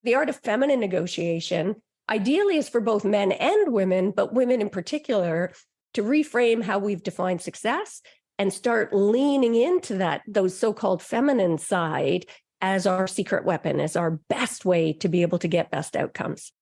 The art of feminine negotiation ideally is for both men and women, but women in particular, to reframe how we've defined success and start leaning into those so-called feminine side as our secret weapon, as our best way to be able to get best outcomes.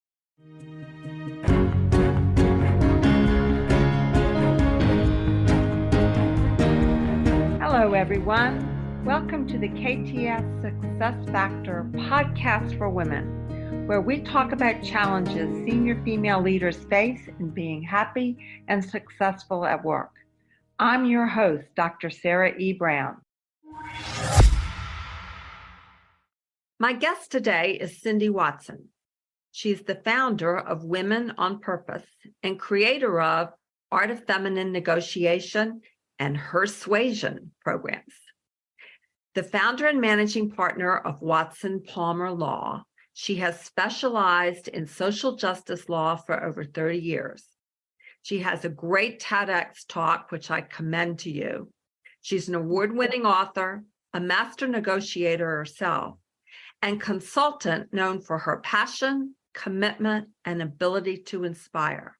Hello, everyone. Welcome to the KTS Success Factor podcast for women, where we talk about challenges senior female leaders face in being happy and successful at work. I'm your host, Dr. Sarah E. Brown. My guest today is Cindy Watson. She's the founder of Women on Purpose and creator of Art of Feminine Negotiation and HERsuasion programs. The founder and managing partner of Watson Palmer Law, she has specialized in social justice law for over 30 years. She has a great TEDx talk, which I commend to you. She's an award-winning author, a master negotiator herself, and consultant known for her passion, commitment, and ability to inspire.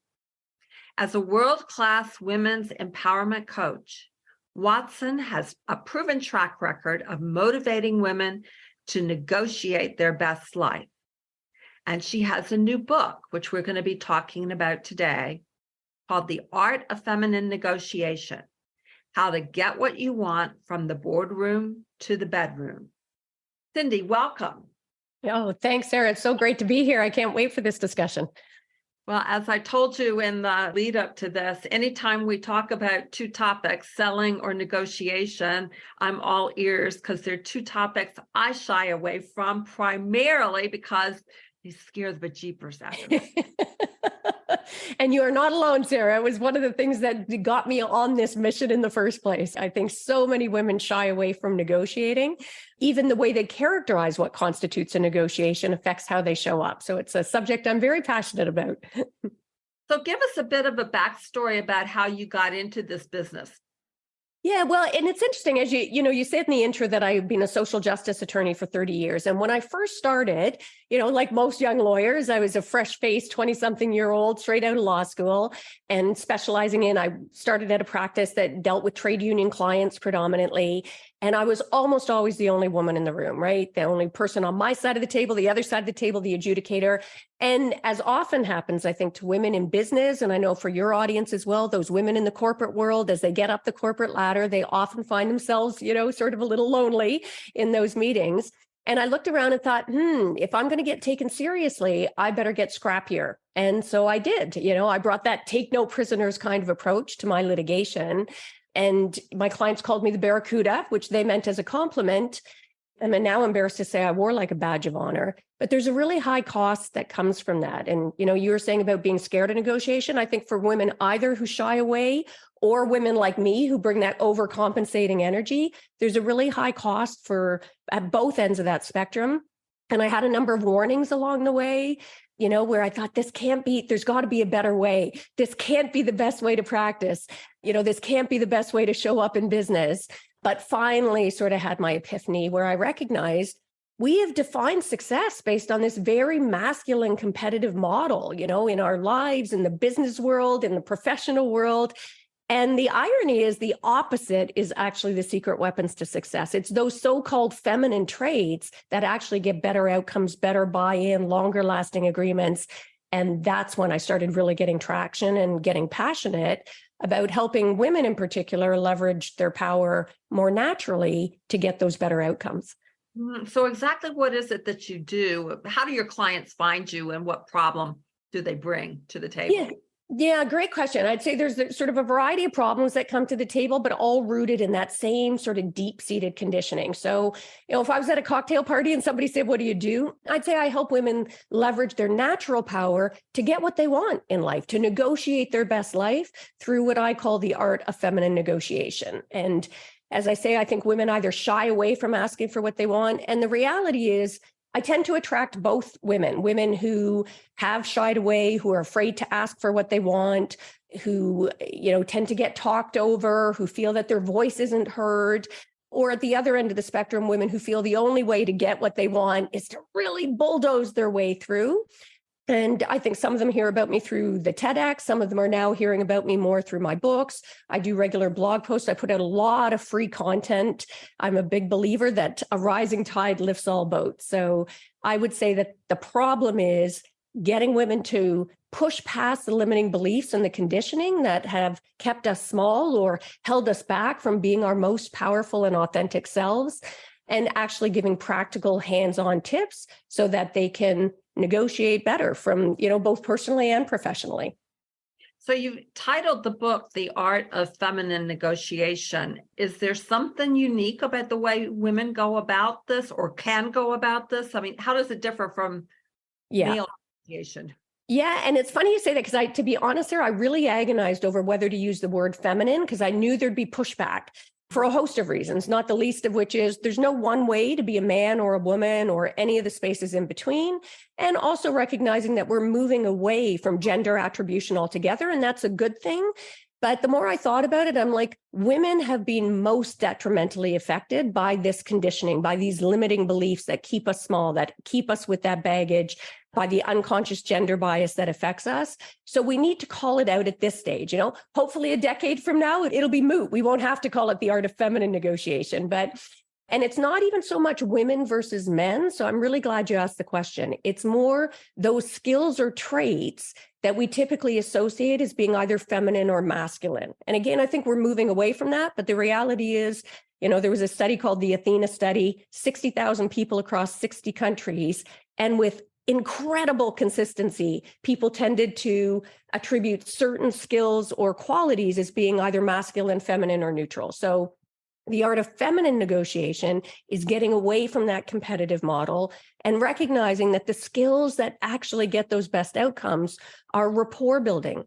As a world-class women's empowerment coach, Watson has a proven track record of motivating women to negotiate their best life. And she has a new book, which we're going to be talking about today, called The Art of Feminine Negotiation: How to Get What You Want from the Boardroom to the Bedroom. Cindy, welcome. Oh, thanks, Sarah. It's so great to be here. I can't wait for this discussion. Well, as I told you in the lead up to this, anytime we talk about two topics, selling or negotiation, I'm all ears because they're two topics I shy away from primarily because they scare the bejeepers out of me. And you are not alone, Sarah. It was one of the things that got me on this mission in the first place. I think so many women shy away from negotiating. Even the way they characterize what constitutes a negotiation affects how they show up. So it's a subject I'm very passionate about. So give us a bit of a backstory about how you got into this business. Yeah, well, and it's interesting, as you said in the intro that I've been a social justice attorney for 30 years. And when I first started, like most young lawyers, I was a fresh-faced 20-something-year-old straight out of law school and I started at a practice that dealt with trade union clients predominantly. And I was almost always the only woman in the room, right? The only person on my side of the table, the other side of the table, the adjudicator. And as often happens, I think, to women in business, and I know for your audience as well, those women in the corporate world, as they get up the corporate ladder, they often find themselves, sort of a little lonely in those meetings. And I looked around and thought, if I'm going to get taken seriously, I better get scrappier. And so I did. I brought that take no prisoners kind of approach to my litigation. And my clients called me the Barracuda, which they meant as a compliment. And I'm now embarrassed to say I wore like a badge of honor. But there's a really high cost that comes from that. And, you were saying about being scared of negotiation. I think for women either who shy away or women like me who bring that overcompensating energy, there's a really high cost at both ends of that spectrum. And I had a number of warnings along the way, where I thought there's got to be a better way. This can't be the best way to practice. This can't be the best way to show up in business. But finally sort of had my epiphany where I recognized we have defined success based on this very masculine competitive model, in our lives, in the business world, in the professional world. And the irony is the opposite is actually the secret weapons to success. It's those so-called feminine traits that actually get better outcomes, better buy-in, longer lasting agreements. And that's when I started really getting traction and getting passionate about helping women in particular leverage their power more naturally to get those better outcomes. So exactly what is it that you do? How do your clients find you and what problem do they bring to the table? Yeah, great question. I'd say there's sort of a variety of problems that come to the table, but all rooted in that same sort of deep-seated conditioning. So, if I was at a cocktail party and somebody said, "What do you do?" I'd say I help women leverage their natural power to get what they want in life, to negotiate their best life through what I call the art of feminine negotiation. And as I say, I think women either shy away from asking for what they want. And the reality is, I tend to attract both women who have shied away, who are afraid to ask for what they want, who, tend to get talked over, who feel that their voice isn't heard, or at the other end of the spectrum, women who feel the only way to get what they want is to really bulldoze their way through. And I think some of them hear about me through the TEDx. Some of them are now hearing about me more through my books. I do regular blog posts. I put out a lot of free content. I'm a big believer that a rising tide lifts all boats. So I would say that the problem is getting women to push past the limiting beliefs and the conditioning that have kept us small or held us back from being our most powerful and authentic selves, and actually giving practical hands-on tips so that they can negotiate better from, both personally and professionally. So you've titled the book, The Art of Feminine Negotiation. Is there something unique about the way women go about this or can go about this? I mean, how does it differ from male negotiation? Yeah. And it's funny you say that because to be honest, Sarah, I really agonized over whether to use the word feminine because I knew there'd be pushback for a host of reasons, not the least of which is there's no one way to be a man or a woman or any of the spaces in between. And also recognizing that we're moving away from gender attribution altogether. And that's a good thing. But the more I thought about it, I'm like, women have been most detrimentally affected by this conditioning, by these limiting beliefs that keep us small, that keep us with that baggage, by the unconscious gender bias that affects us. So we need to call it out at this stage. Hopefully a decade from now, it'll be moot. We won't have to call it the art of feminine negotiation. And it's not even so much women versus men. So I'm really glad you asked the question. It's more those skills or traits that we typically associate as being either feminine or masculine. And again, I think we're moving away from that. But the reality is, there was a study called the Athena study, 60,000 people across 60 countries. And with incredible consistency, people tended to attribute certain skills or qualities as being either masculine, feminine, or neutral. So the art of feminine negotiation is getting away from that competitive model and recognizing that the skills that actually get those best outcomes are rapport building,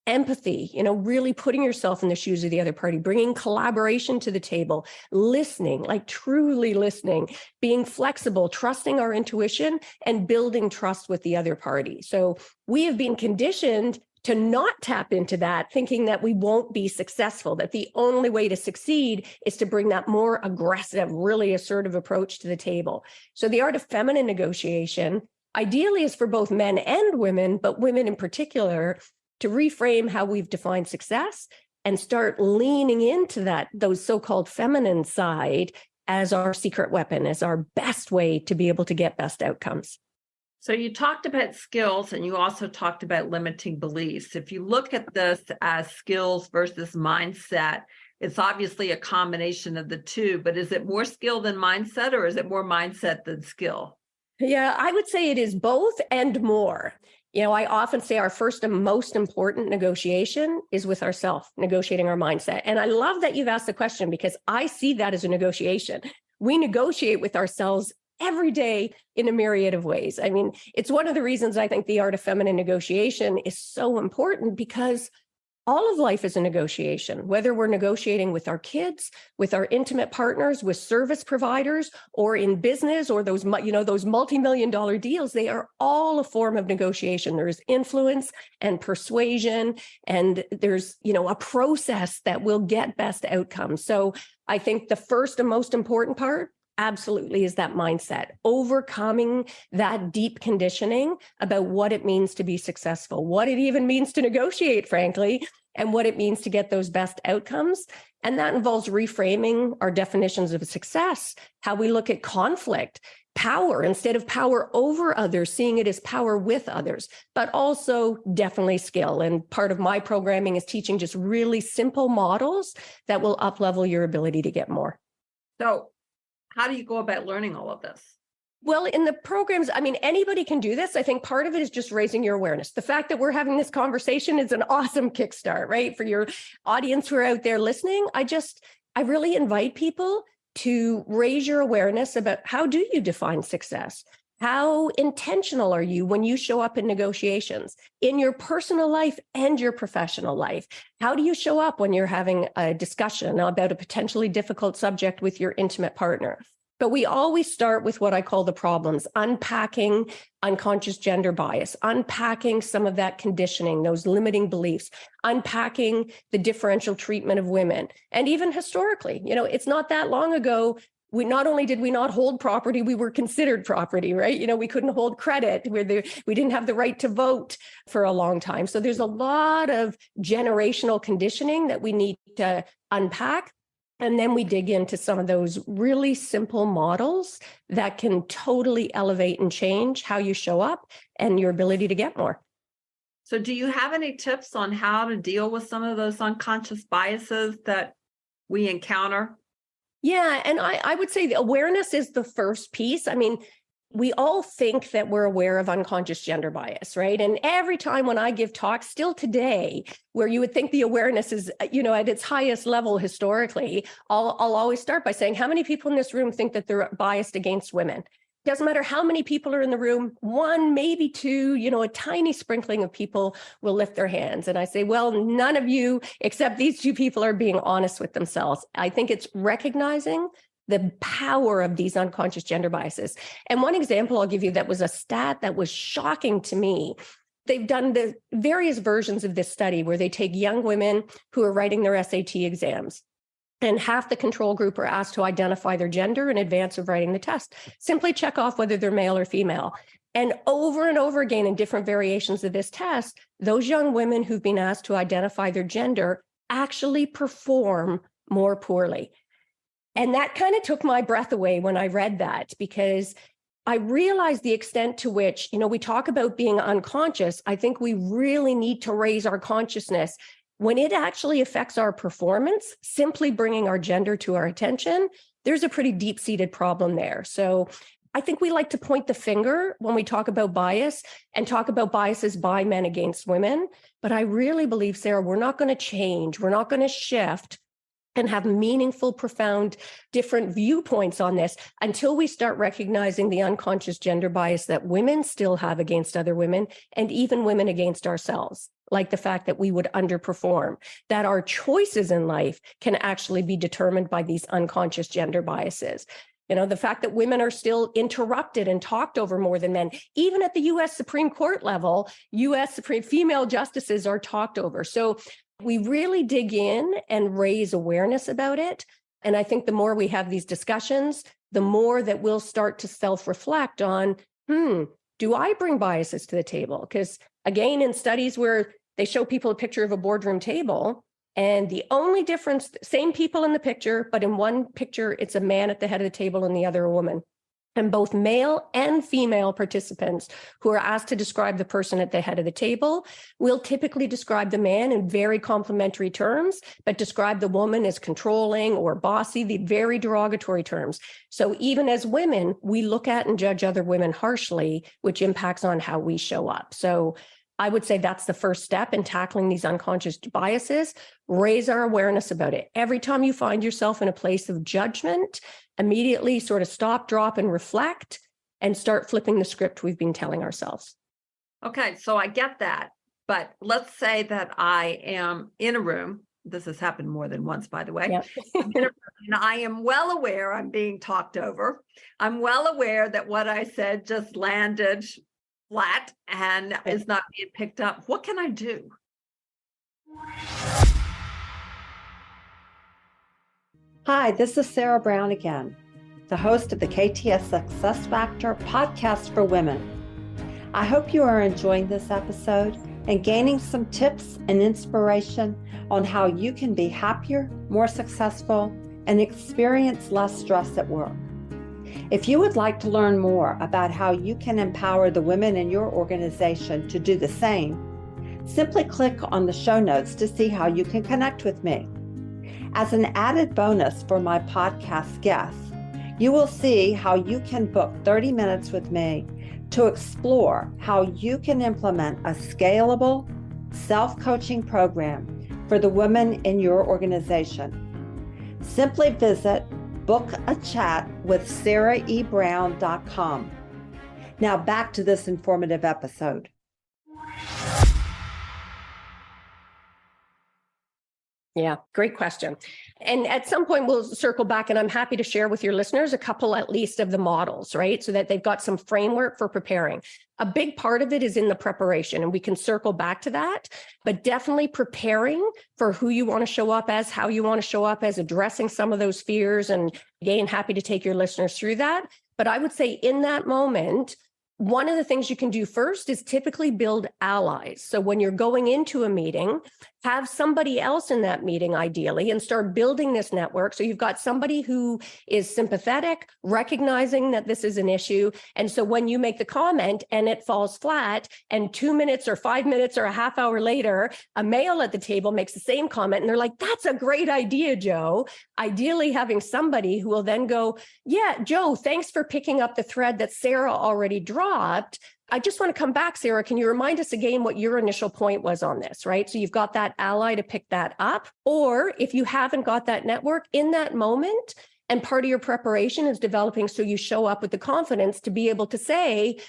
empathy, really putting yourself in the shoes of the other party, bringing collaboration to the table, listening, like truly listening, being flexible, trusting our intuition, and building trust with the other party. So we have been conditioned to not tap into that, thinking that we won't be successful, that the only way to succeed is to bring that more aggressive, really assertive approach to the table. So the art of feminine negotiation ideally is for both men and women, but women in particular, to reframe how we've defined success and start leaning into those so-called feminine side as our secret weapon, as our best way to be able to get best outcomes. So you talked about skills and you also talked about limiting beliefs. If you look at this as skills versus mindset, it's obviously a combination of the two, but is it more skill than mindset or is it more mindset than skill? Yeah, I would say it is both and more. I often say our first and most important negotiation is with ourselves, negotiating our mindset. And I love that you've asked the question because I see that as a negotiation. We negotiate with ourselves every day in a myriad of ways. I mean, it's one of the reasons I think the art of feminine negotiation is so important because all of life is a negotiation, whether we're negotiating with our kids, with our intimate partners, with service providers, or in business, or those multi-million-dollar deals, they are all a form of negotiation. There's influence and persuasion, and there's, a process that will get best outcomes. So I think the first and most important part absolutely is that mindset, overcoming that deep conditioning about what it means to be successful, what it even means to negotiate, frankly, and what it means to get those best outcomes. And that involves reframing our definitions of success, how we look at conflict, power, instead of power over others, seeing it as power with others, but also definitely skill. And part of my programming is teaching just really simple models that will up-level your ability to get more. So how do you go about learning all of this? Well, in the programs, anybody can do this. I think part of it is just raising your awareness. The fact that we're having this conversation is an awesome kickstart, right? For your audience who are out there listening, I really invite people to raise your awareness about how do you define success? How intentional are you when you show up in negotiations in your personal life and your professional life? How do you show up when you're having a discussion about a potentially difficult subject with your intimate partner? But we always start with what I call the problems, unpacking unconscious gender bias, unpacking some of that conditioning, those limiting beliefs, unpacking the differential treatment of women. And even historically, it's not that long ago, we not only did we not hold property, we were considered property, right? We couldn't hold credit. We didn't have the right to vote for a long time. So there's a lot of generational conditioning that we need to unpack. And then we dig into some of those really simple models that can totally elevate and change how you show up and your ability to get more. So do you have any tips on how to deal with some of those unconscious biases that we encounter? Yeah, and I would say the awareness is the first piece. I mean, we all think that we're aware of unconscious gender bias, right? And every time when I give talks, still today, where you would think the awareness is, at its highest level historically, I'll always start by saying, how many people in this room think that they're biased against women? Doesn't matter how many people are in the room, one, maybe two, a tiny sprinkling of people will lift their hands. And I say, well, none of you, except these two people, are being honest with themselves. I think it's recognizing the power of these unconscious gender biases. And one example I'll give you that was a stat that was shocking to me. They've done the various versions of this study where they take young women who are writing their SAT exams, and half the control group are asked to identify their gender in advance of writing the test. Simply check off whether they're male or female. And over again, in different variations of this test, those young women who've been asked to identify their gender actually perform more poorly. And that kind of took my breath away when I read that, because I realized the extent to which, we talk about being unconscious. I think we really need to raise our consciousness when it actually affects our performance. Simply bringing our gender to our attention, there's a pretty deep-seated problem there. So I think we like to point the finger when we talk about bias and talk about biases by men against women. But I really believe, Sarah, we're not going to change. We're not going to shift and have meaningful, profound, different viewpoints on this until we start recognizing the unconscious gender bias that women still have against other women, and even women against ourselves, like the fact that we would underperform, that our choices in life can actually be determined by these unconscious gender biases. The fact that women are still interrupted and talked over more than men, even at the U.S. Supreme Court level, U.S. Supreme female justices are talked over. So we really dig in and raise awareness about it. And I think the more we have these discussions, the more that we'll start to self-reflect on, do I bring biases to the table? Because again, in studies where they show people a picture of a boardroom table, and the only difference, same people in the picture, but in one picture, it's a man at the head of the table and the other a woman. And both male and female participants who are asked to describe the person at the head of the table will typically describe the man in very complimentary terms, but describe the woman as controlling or bossy, the very derogatory terms. So even as women, we look at and judge other women harshly, which impacts on how we show up. So I would say that's the first step in tackling these unconscious biases. Raise our awareness about it. Every time you find yourself in a place of judgment, immediately sort of stop, drop, and reflect, and start flipping the script we've been telling ourselves. Okay, so I get that. But let's say that I am in a room. This has happened more than once, by the way. Yep. And I am well aware I'm being talked over. I'm well aware that what I said just landed flat and is not being picked up. What can I do? Hi, this is Sarah Brown again, the host of the KTS Success Factor podcast for women. I hope you are enjoying this episode and gaining some tips and inspiration on how you can be happier, more successful, and experience less stress at work. If you would like to learn more about how you can empower the women in your organization to do the same, simply click on the show notes to see how you can connect with me. As an added bonus for my podcast guests, you will see how you can book 30 minutes with me to explore how you can implement a scalable self-coaching program for the women in your organization. Simply visit bookachatwithsarahebrown.com. Now back to this informative episode. Yeah, great question. And at some point, we'll circle back, and I'm happy to share with your listeners a couple at least of the models, right? So that they've got some framework for preparing. A big part of it is in the preparation, and we can circle back to that, but definitely preparing for who you want to show up as, how you want to show up as, addressing some of those fears. And again, happy to take your listeners through that. But I would say in that moment, one of the things you can do first is typically build allies. So when you're going into a meeting, have somebody else in that meeting, ideally, and start building this network. So you've got somebody who is sympathetic, recognizing that this is an issue. And so when you make the comment and it falls flat, and 2 minutes or 5 minutes or a half hour later, a male at the table makes the same comment, and they're like, that's a great idea, Joe. Ideally, having somebody who will then go, yeah, Joe, thanks for picking up the thread that Sarah already dropped. I just want to come back, Sarah. Can you remind us again what your initial point was on this, right? So you've got that ally to pick that up. Or if you haven't got that network in that moment, and part of your preparation is developing so you show up with the confidence to be able to say,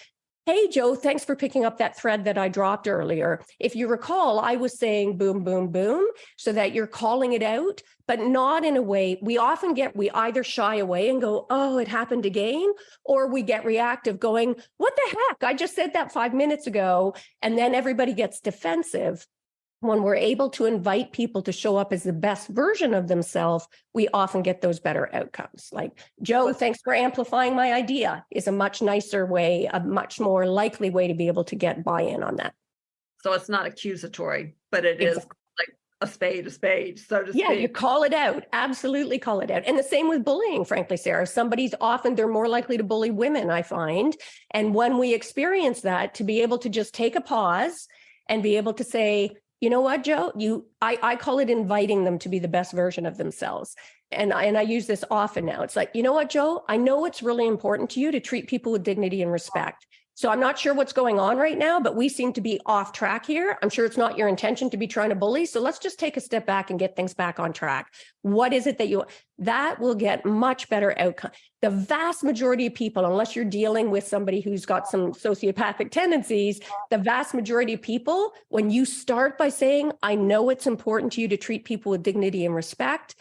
hey, Joe, thanks for picking up that thread that I dropped earlier. If you recall, I was saying boom, boom, boom, so that you're calling it out, but not in a way. We either shy away and go, oh, it happened again, or we get reactive going, what the heck? I just said that 5 minutes ago. And then everybody gets defensive. When we're able to invite people to show up as the best version of themselves, we often get those better outcomes. Like, Joe, thanks for amplifying my idea is a much nicer way, a much more likely way to be able to get buy-in on that. So it's not accusatory, but it is like a spade, so to speak. Yeah, you call it out. Absolutely call it out. And the same with bullying, frankly, Sarah. They're more likely to bully women, I find. And when we experience that, to be able to just take a pause and be able to say, you know what, Joe, I call it inviting them to be the best version of themselves. And I use this often now. It's like, you know what, Joe, I know it's really important to you to treat people with dignity and respect. So I'm not sure what's going on right now, but we seem to be off track here. I'm sure it's not your intention to be trying to bully. So let's just take a step back and get things back on track. What is it that will get much better outcome? The vast majority of people, unless you're dealing with somebody who's got some sociopathic tendencies, the vast majority of people, when you start by saying, I know it's important to you to treat people with dignity and respect,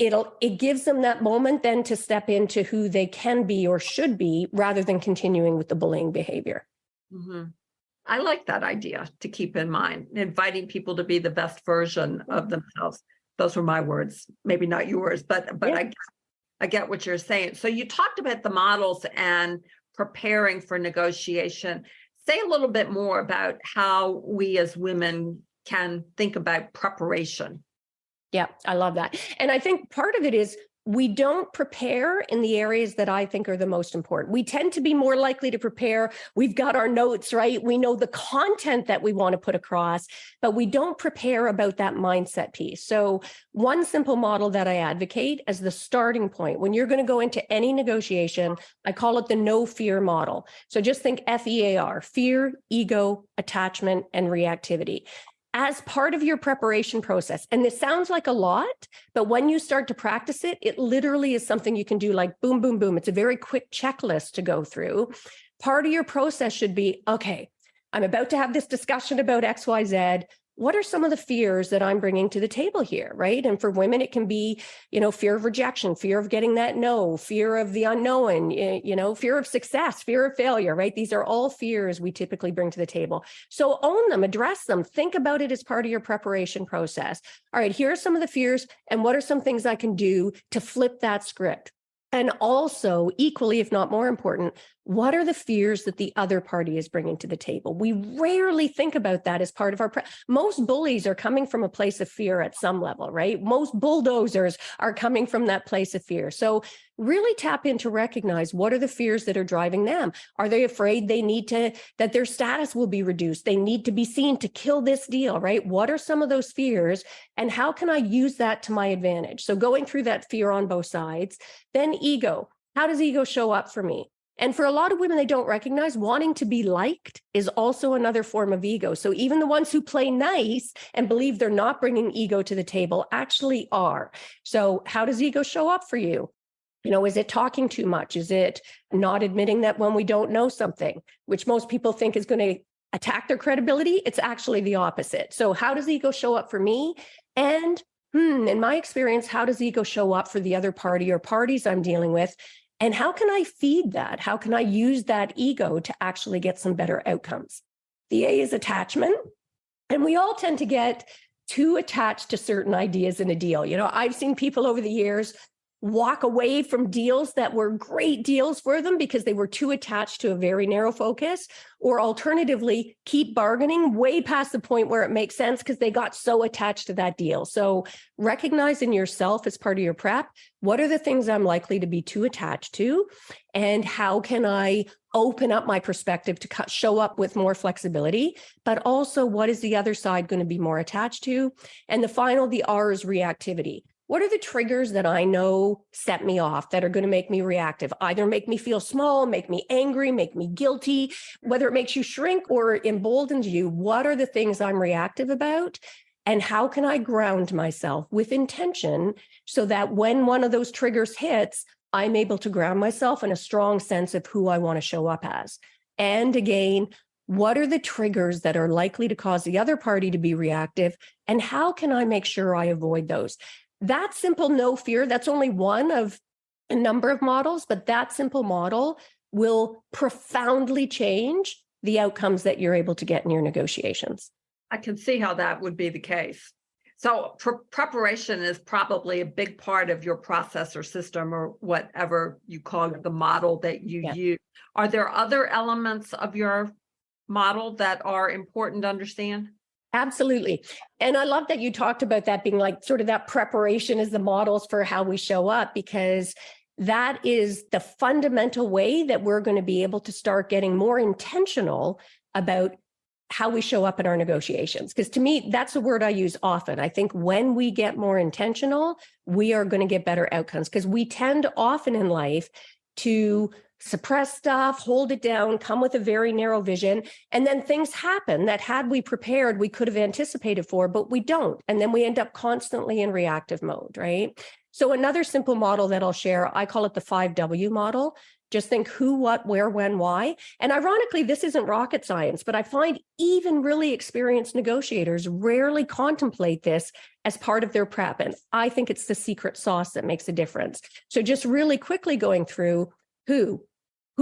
it gives them that moment then to step into who they can be or should be, rather than continuing with the bullying behavior. Mm-hmm. I like that idea to keep in mind, inviting people to be the best version of themselves. Those were my words, maybe not yours, but yeah. I get what you're saying. So you talked about the models and preparing for negotiation. Say a little bit more about how we as women can think about preparation. Yeah, I love that. And I think part of it is we don't prepare in the areas that I think are the most important. We tend to be more likely to prepare. We've got our notes, right? We know the content that we want to put across, but we don't prepare about that mindset piece. So one simple model that I advocate as the starting point, when you're going to go into any negotiation, I call it the no fear model. So just think FEAR, fear, ego, attachment, and reactivity. As part of your preparation process. And this sounds like a lot, but when you start to practice it, it literally is something you can do like boom, boom, boom. It's a very quick checklist to go through. Part of your process should be, okay, I'm about to have this discussion about XYZ. What are some of the fears that I'm bringing to the table here, right? And for women, it can be, fear of rejection, fear of getting that no, fear of the unknown, fear of success, fear of failure, right? These are all fears we typically bring to the table. So own them, address them, think about it as part of your preparation process. All right, here are some of the fears, and what are some things I can do to flip that script? And also, equally, if not more important, what are the fears that the other party is bringing to the table? We rarely think about that as part of our most bullies are coming from a place of fear at some level, right? Most bulldozers are coming from that place of fear. So really tap in to recognize what are the fears that are driving them. Are they afraid that their status will be reduced? They need to be seen to kill this deal, right? What are some of those fears, and how can I use that to my advantage? So going through that fear on both sides. Then ego. How does ego show up for me? And for a lot of women, they don't recognize wanting to be liked is also another form of ego. So even the ones who play nice and believe they're not bringing ego to the table actually are. So how does ego show up for you? Is it talking too much? Is it not admitting that when we don't know something, which most people think is going to attack their credibility? It's actually the opposite. So how does ego show up for me? And In my experience, how does ego show up for the other party or parties I'm dealing with? And how can I feed that? How can I use that ego to actually get some better outcomes? The A is attachment. And we all tend to get too attached to certain ideas in a deal. I've seen people over the years walk away from deals that were great deals for them because they were too attached to a very narrow focus, or alternatively, keep bargaining way past the point where it makes sense because they got so attached to that deal. So recognizing yourself as part of your prep, what are the things I'm likely to be too attached to? And how can I open up my perspective to show up with more flexibility, but also what is the other side going to be more attached to? And the R is reactivity. What are the triggers that I know set me off that are going to make me reactive? Either make me feel small, make me angry, make me guilty, whether it makes you shrink or emboldens you. What are the things I'm reactive about? And how can I ground myself with intention so that when one of those triggers hits, I'm able to ground myself in a strong sense of who I want to show up as? And again, what are the triggers that are likely to cause the other party to be reactive? And how can I make sure I avoid those? That simple no fear, that's only one of a number of models, but that simple model will profoundly change the outcomes that you're able to get in your negotiations. I can see how that would be the case. So preparation is probably a big part of your process or system or whatever you call the model that you use. Are there other elements of your model that are important to understand? Absolutely. And I love that you talked about that being like sort of that preparation as the models for how we show up, because that is the fundamental way that we're going to be able to start getting more intentional about how we show up in our negotiations. Because to me, that's a word I use often. I think when we get more intentional, we are going to get better outcomes, because we tend often in life to suppress stuff, hold it down, come with a very narrow vision. And then things happen that had we prepared, we could have anticipated for, but we don't. And then we end up constantly in reactive mode, right? So another simple model that I'll share, I call it the 5W model. Just think who, what, where, when, why. And ironically, this isn't rocket science, but I find even really experienced negotiators rarely contemplate this as part of their prep. And I think it's the secret sauce that makes a difference. So just really quickly going through who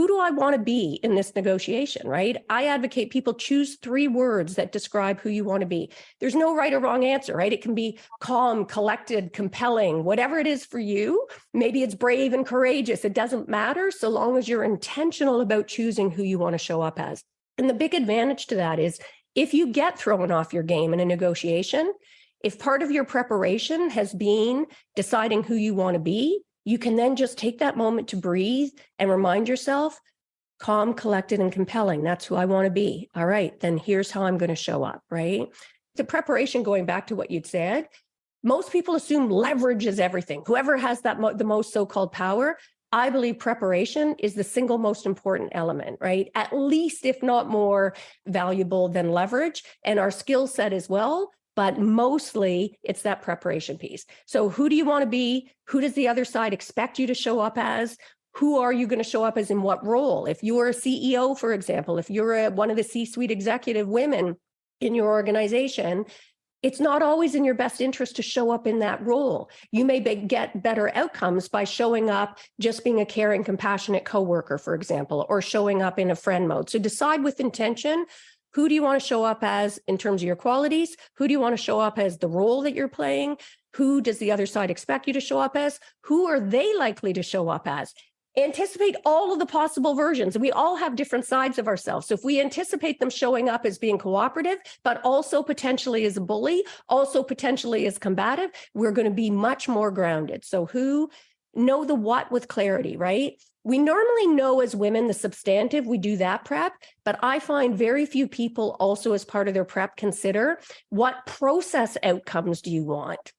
do I want to be in this negotiation, right? I advocate people choose 3 words that describe who you want to be. There's no right or wrong answer, right? It can be calm, collected, compelling, whatever it is for you. Maybe it's brave and courageous. It doesn't matter so long as you're intentional about choosing who you want to show up as. And the big advantage to that is if you get thrown off your game in a negotiation, if part of your preparation has been deciding who you want to be, you can then just take that moment to breathe and remind yourself, calm, collected, and compelling. That's who I want to be. All right, then here's how I'm going to show up, right? The preparation, going back to what you'd said, most people assume leverage is everything. Whoever has that the most so-called power, I believe preparation is the single most important element, right? At least, if not more valuable than leverage, and our skill set as well. But mostly it's that preparation piece. So who do you want to be? Who does the other side expect you to show up as? Who are you going to show up as in what role? If you're a CEO, for example, if you're one of the C-suite executive women in your organization, it's not always in your best interest to show up in that role. You may get better outcomes by showing up just being a caring, compassionate coworker, for example, or showing up in a friend mode. So decide with intention. Who do you want to show up as in terms of your qualities? Who do you want to show up as the role that you're playing? Who does the other side expect you to show up as? Who are they likely to show up as? Anticipate all of the possible versions. We all have different sides of ourselves. So if we anticipate them showing up as being cooperative, but also potentially as a bully, also potentially as combative, we're going to be much more grounded. So who? Know the what with clarity, right? We normally know as women the substantive, we do that prep, but I find very few people also as part of their prep consider what process outcomes do you want?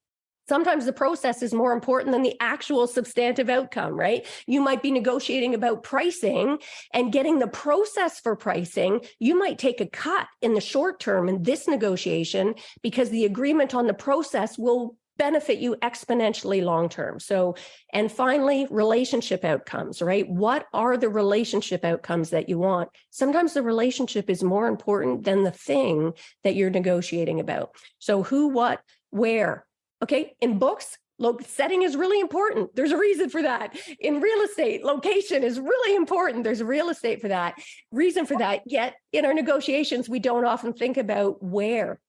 Sometimes the process is more important than the actual substantive outcome, right? You might be negotiating about pricing and getting the process for pricing. You might take a cut in the short term in this negotiation because the agreement on the process will benefit you exponentially long-term. So, and finally, relationship outcomes, right? What are the relationship outcomes that you want? Sometimes the relationship is more important than the thing that you're negotiating about. So who, what, where, Okay. In books, setting is really important. There's a reason for that. In real estate, location is really important. There's a reason for that. Yet in our negotiations, we don't often think about where.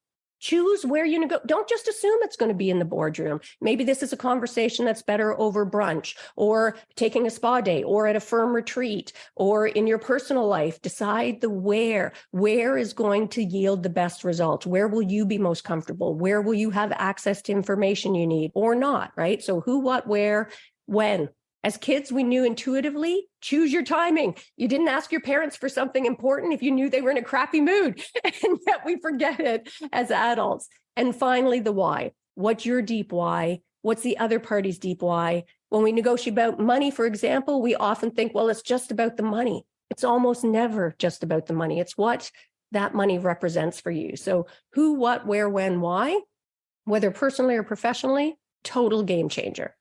Choose where you don't just assume it's going to be in the boardroom. Maybe this is a conversation that's better over brunch or taking a spa day or at a firm retreat or in your personal life. Decide the where. Where is going to yield the best results? Where will you be most comfortable? Where will you have access to information you need or not, right? So who, what, where, when. As kids, we knew intuitively, choose your timing. You didn't ask your parents for something important if you knew they were in a crappy mood, and yet we forget it as adults. And finally, the why. What's your deep why? What's the other party's deep why? When we negotiate about money, for example, we often think, well, it's just about the money. It's almost never just about the money. It's what that money represents for you. So who, what, where, when, why, whether personally or professionally, total game changer.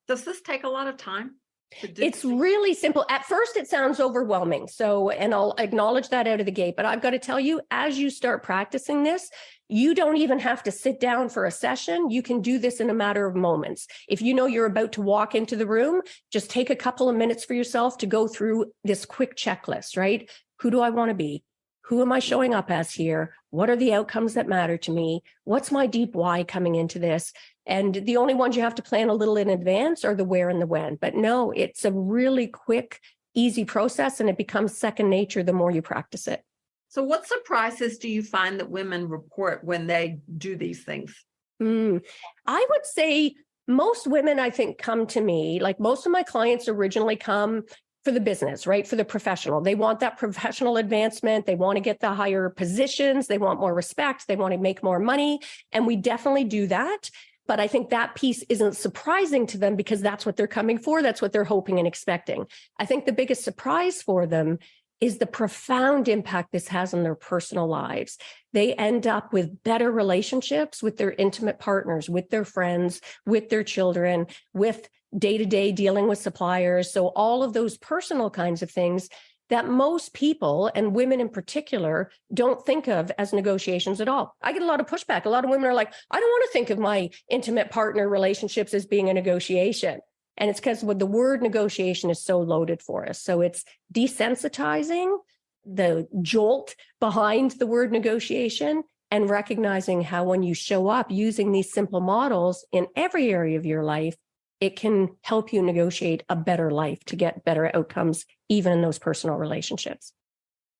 Does this take a lot of time? It's really simple. At first, it sounds overwhelming. And I'll acknowledge that out of the gate. But I've got to tell you, as you start practicing this, you don't even have to sit down for a session. You can do this in a matter of moments. If you know you're about to walk into the room, just take a couple of minutes for yourself to go through this quick checklist, right? Who do I want to be? Who am I showing up as here? What are the outcomes that matter to me? What's my deep why coming into this? And the only ones you have to plan a little in advance are the where and the when. But no, it's a really quick, easy process, and it becomes second nature the more you practice it. So what surprises do you find that women report when they do these things? I would say most women, I think, come to me, like most of my clients originally come for the business, right? For the professional. They want that professional advancement. They want to get the higher positions. They want more respect. They want to make more money. And we definitely do that. But I think that piece isn't surprising to them because that's what they're coming for. That's what they're hoping and expecting. I think the biggest surprise for them is the profound impact this has on their personal lives. They end up with better relationships with their intimate partners, with their friends, with their children, with day-to-day dealing with suppliers. So all of those personal kinds of things that most people, and women in particular, don't think of as negotiations at all. I get a lot of pushback. A lot of women are like, I don't want to think of my intimate partner relationships as being a negotiation. And it's because the word negotiation is so loaded for us. So it's desensitizing the jolt behind the word negotiation and recognizing how when you show up using these simple models in every area of your life, it can help you negotiate a better life to get better outcomes, even in those personal relationships.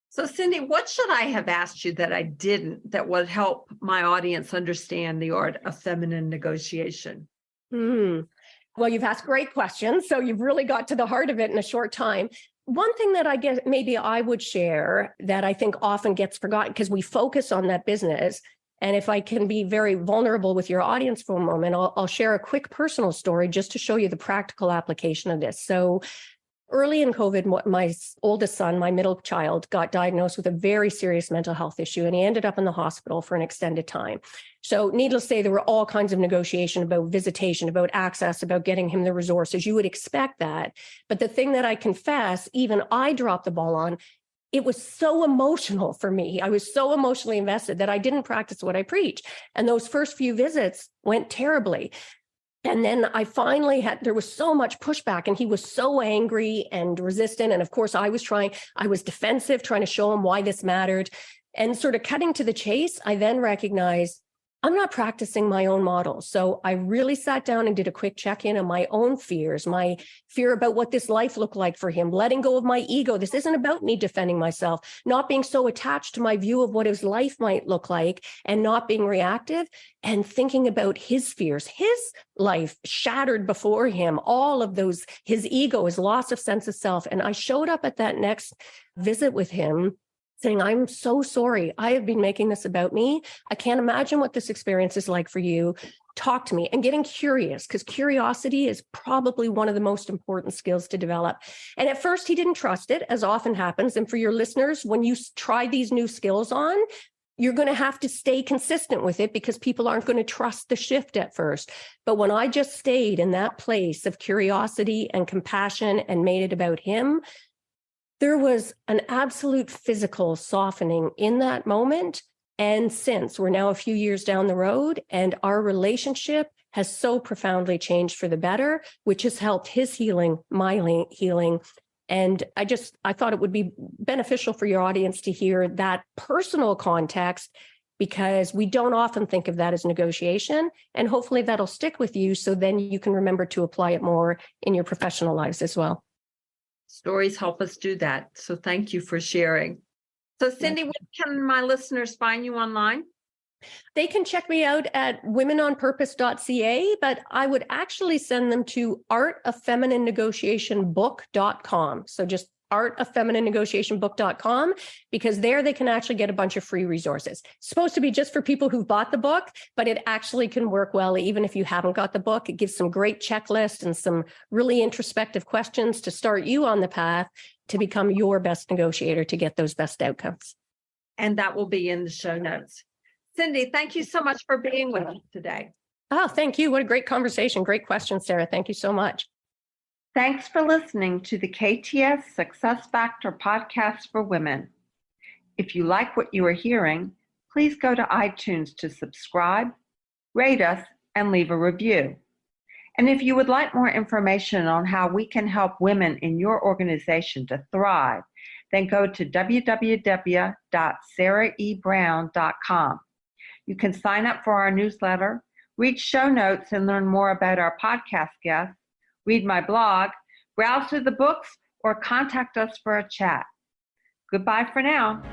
So, Cindy, what should I have asked you that I didn't that would help my audience understand the art of feminine negotiation? Well, you've asked great questions. So you've really got to the heart of it in a short time. One thing that I guess maybe I would share that I think often gets forgotten because we focus on that business. And if I can be very vulnerable with your audience for a moment, I'll share a quick personal story just to show you the practical application of this. So early in COVID, my oldest son, my middle child, got diagnosed with a very serious mental health issue, and he ended up in the hospital for an extended time. So needless to say, there were all kinds of negotiation about visitation, about access, about getting him the resources. You would expect that. But the thing that I confess, even I dropped the ball on, it was so emotional for me. I was so emotionally invested that I didn't practice what I preach. And those first few visits went terribly. And then I finally there was so much pushback and he was so angry and resistant. And of course, I was defensive, trying to show him why this mattered. And sort of cutting to the chase, I then recognized I'm not practicing my own model. So I really sat down and did a quick check-in on my own fears, my fear about what this life looked like for him, letting go of my ego. This isn't about me defending myself, not being so attached to my view of what his life might look like and not being reactive, and thinking about his fears, his life shattered before him, all of those, his ego, his loss of sense of self. And I showed up at that next visit with him saying, I'm so sorry. I have been making this about me. I can't imagine what this experience is like for you. Talk to me, and getting curious, because curiosity is probably one of the most important skills to develop. And at first he didn't trust it, as often happens. And for your listeners, when you try these new skills on, you're going to have to stay consistent with it because people aren't going to trust the shift at first. But when I just stayed in that place of curiosity and compassion and made it about him, there was an absolute physical softening in that moment. And since we're now a few years down the road, and our relationship has so profoundly changed for the better, which has helped his healing, my healing. And I thought it would be beneficial for your audience to hear that personal context, because we don't often think of that as negotiation. And hopefully that'll stick with you, so then you can remember to apply it more in your professional lives as well. Stories help us do that. So thank you for sharing. So Cindy, where can my listeners find you online? They can check me out at womenonpurpose.ca, but I would actually send them to artoffemininenegotiationbook.com. So just artoffemininenegotiationbook.com, because there they can actually get a bunch of free resources. It's supposed to be just for people who've bought the book, but it actually can work well even if you haven't got the book. It gives some great checklists and some really introspective questions to start you on the path to become your best negotiator to get those best outcomes. And that will be in the show notes. Cindy, thank you so much for being with us today. Oh, thank you. What a great conversation. Great question, Sarah. Thank you so much. Thanks for listening to the KTS Success Factor podcast for women. If you like what you are hearing, please go to iTunes to subscribe, rate us, and leave a review. And if you would like more information on how we can help women in your organization to thrive, then go to www.saraebrown.com. You can sign up for our newsletter, read show notes, and learn more about our podcast guests, read my blog, browse through the books, or contact us for a chat. Goodbye for now.